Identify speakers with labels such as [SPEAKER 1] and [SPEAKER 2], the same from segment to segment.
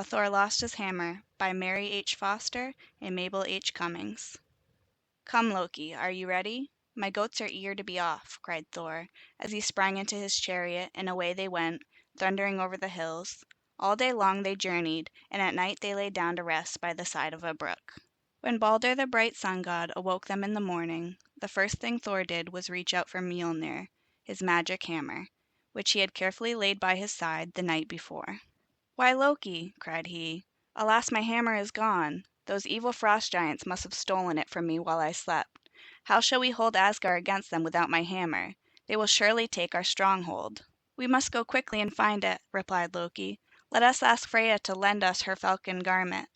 [SPEAKER 1] Thor Lost His Hammer by Mary H. Foster and Mabel H. Cummings. Come, Loki, are you ready? My goats are eager to be off, cried Thor, as he sprang into his chariot, and away they went, thundering over the hills. All day long they journeyed, and at night they lay down to rest by the side of a brook. When Balder the bright sun god awoke them in the morning, the first thing Thor did was reach out for Mjolnir, his magic hammer, which he had carefully laid by his side the night before. "Why, Loki," cried he, "alas, my hammer is gone! Those evil frost giants must have stolen it from me while I slept. How shall we hold Asgard against them without my hammer? They will surely take our stronghold." "We must go quickly and find it," replied Loki. "Let us ask Freya to lend us her falcon garment."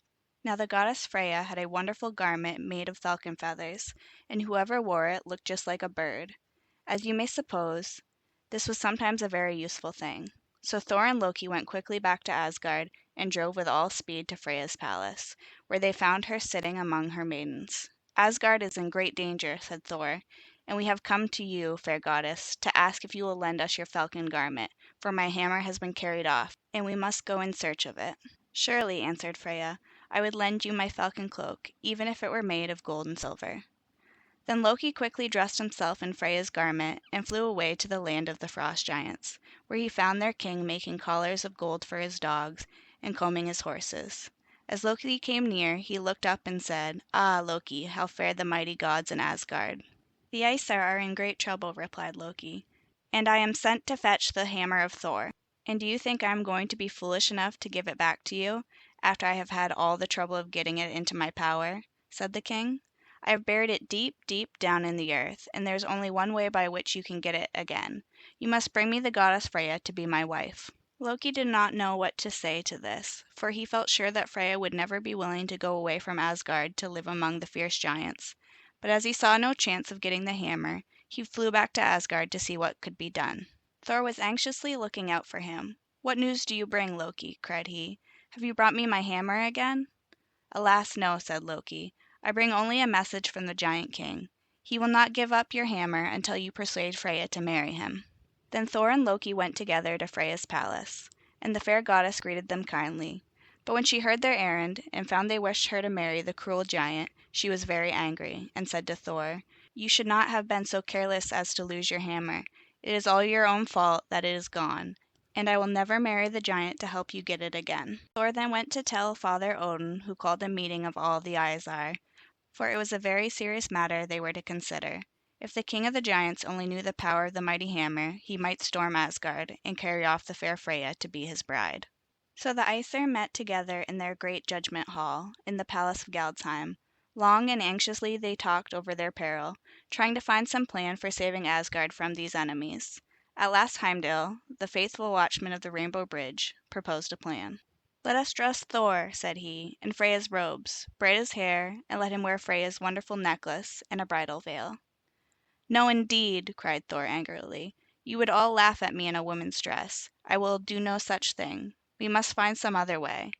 [SPEAKER 1] Now the goddess Freya had a wonderful garment made of falcon feathers, and whoever wore it looked just like a bird. As you may suppose, this was sometimes a very useful thing. So Thor and Loki went quickly back to Asgard and drove with all speed to Freya's palace, where they found her sitting among her maidens. "Asgard is in great danger," said Thor, "and we have come to you, fair goddess, to ask if you will lend us your falcon garment, for my hammer has been carried off, and we must go in search of it." "Surely," answered Freya, "I would lend you my falcon cloak, even if it were made of gold and silver." Then Loki quickly dressed himself in Freya's garment and flew away to the land of the frost giants, where he found their king making collars of gold for his dogs and combing his horses. As Loki came near, he looked up and said, "Ah, Loki, how fare the mighty gods in Asgard?" "The Aesir are in great trouble," replied Loki, "and I am sent to fetch the hammer of Thor." "And do you think I am going to be foolish enough to give it back to you, after I have had all the trouble of getting it into my power?" said the king. "I have buried it deep, deep down in the earth, and there is only one way by which you can get it again. You must bring me the goddess Freya to be my wife." Loki did not know what to say to this, for he felt sure that Freya would never be willing to go away from Asgard to live among the fierce giants. But as he saw no chance of getting the hammer, he flew back to Asgard to see what could be done. Thor was anxiously looking out for him. "What news do you bring, Loki?" cried he. "Have you brought me my hammer again?" "Alas, no," said Loki. "I bring only a message from the giant king. He will not give up your hammer until you persuade Freya to marry him." Then Thor and Loki went together to Freya's palace, and the fair goddess greeted them kindly. But when she heard their errand, and found they wished her to marry the cruel giant, she was very angry, and said to Thor, "You should not have been so careless as to lose your hammer. It is all your own fault that it is gone, and I will never marry the giant to help you get it again." Thor then went to tell Father Odin, who called a meeting of all the Aesir, for it was a very serious matter they were to consider. If the king of the giants only knew the power of the mighty hammer, he might storm Asgard and carry off the fair Freya to be his bride. So the Aesir met together in their great judgment hall in the palace of Galdheim. Long and anxiously they talked over their peril, trying to find some plan for saving Asgard from these enemies. At last Heimdall, the faithful watchman of the Rainbow Bridge, proposed a plan. "Let us dress Thor," said he, "in Freya's robes, braid his hair, and let him wear Freya's wonderful necklace and a bridal veil." "No, indeed," cried Thor angrily. "You would all laugh at me in a woman's dress. I will do no such thing. We must find some other way."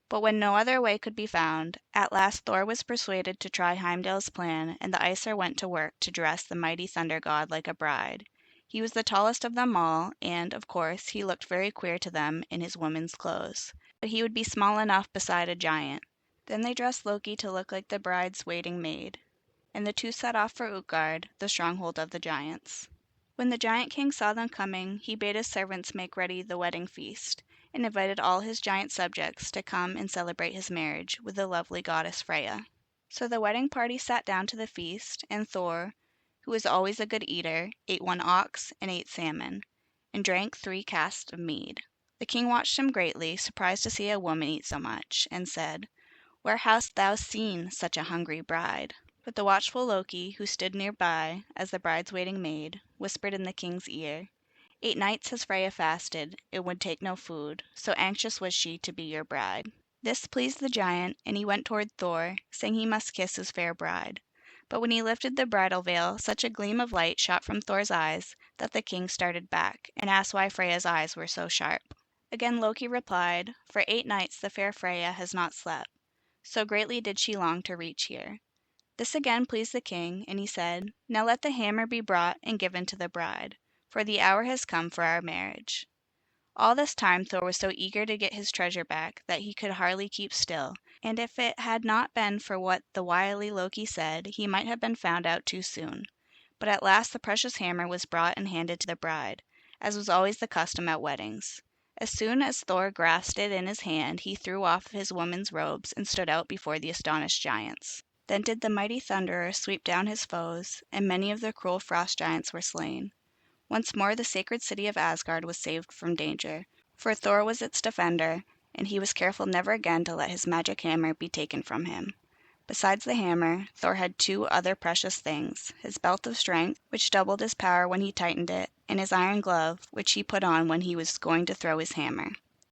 [SPEAKER 1] But when no other way could be found, at last Thor was persuaded to try Heimdall's plan, and the Aesir went to work to dress the mighty thunder god like a bride. He was the tallest of them all, and, of course, he looked very queer to them in his woman's clothes. But he would be small enough beside a giant. Then they dressed Loki to look like the bride's waiting maid, and the two set off for Utgard, the stronghold of the giants. When the giant king saw them coming, he bade his servants make ready the wedding feast, and invited all his giant subjects to come and celebrate his marriage with the lovely goddess Freya. So the wedding party sat down to the feast, and Thor, who was always a good eater, ate 1 ox and 8 salmon, and drank 3 casks of mead. The king watched him greatly, surprised to see a woman eat so much, and said, "Where hast thou seen such a hungry bride?" But the watchful Loki, who stood near by as the bride's waiting maid, whispered in the king's ear, "8 nights has Freya fasted, and would take no food, so anxious was she to be your bride." This pleased the giant, and he went toward Thor, saying he must kiss his fair bride. But when he lifted the bridal veil, such a gleam of light shot from Thor's eyes that the king started back, and asked why Freya's eyes were so sharp. Again Loki replied, "For 8 nights the fair Freya has not slept, so greatly did she long to reach here." This again pleased the king, and he said, "Now let the hammer be brought and given to the bride, for the hour has come for our marriage." All this time Thor was so eager to get his treasure back that he could hardly keep still, and if it had not been for what the wily Loki said, he might have been found out too soon. But at last the precious hammer was brought and handed to the bride, as was always the custom at weddings. As soon as Thor grasped it in his hand, he threw off his woman's robes and stood out before the astonished giants. Then did the mighty Thunderer sweep down his foes, and many of the cruel frost giants were slain. Once more the sacred city of Asgard was saved from danger, for Thor was its defender, and he was careful never again to let his magic hammer be taken from him. Besides the hammer, Thor had two other precious things: his belt of strength, which doubled his power when he tightened it, and his iron glove, which he put on when he was going to throw his hammer.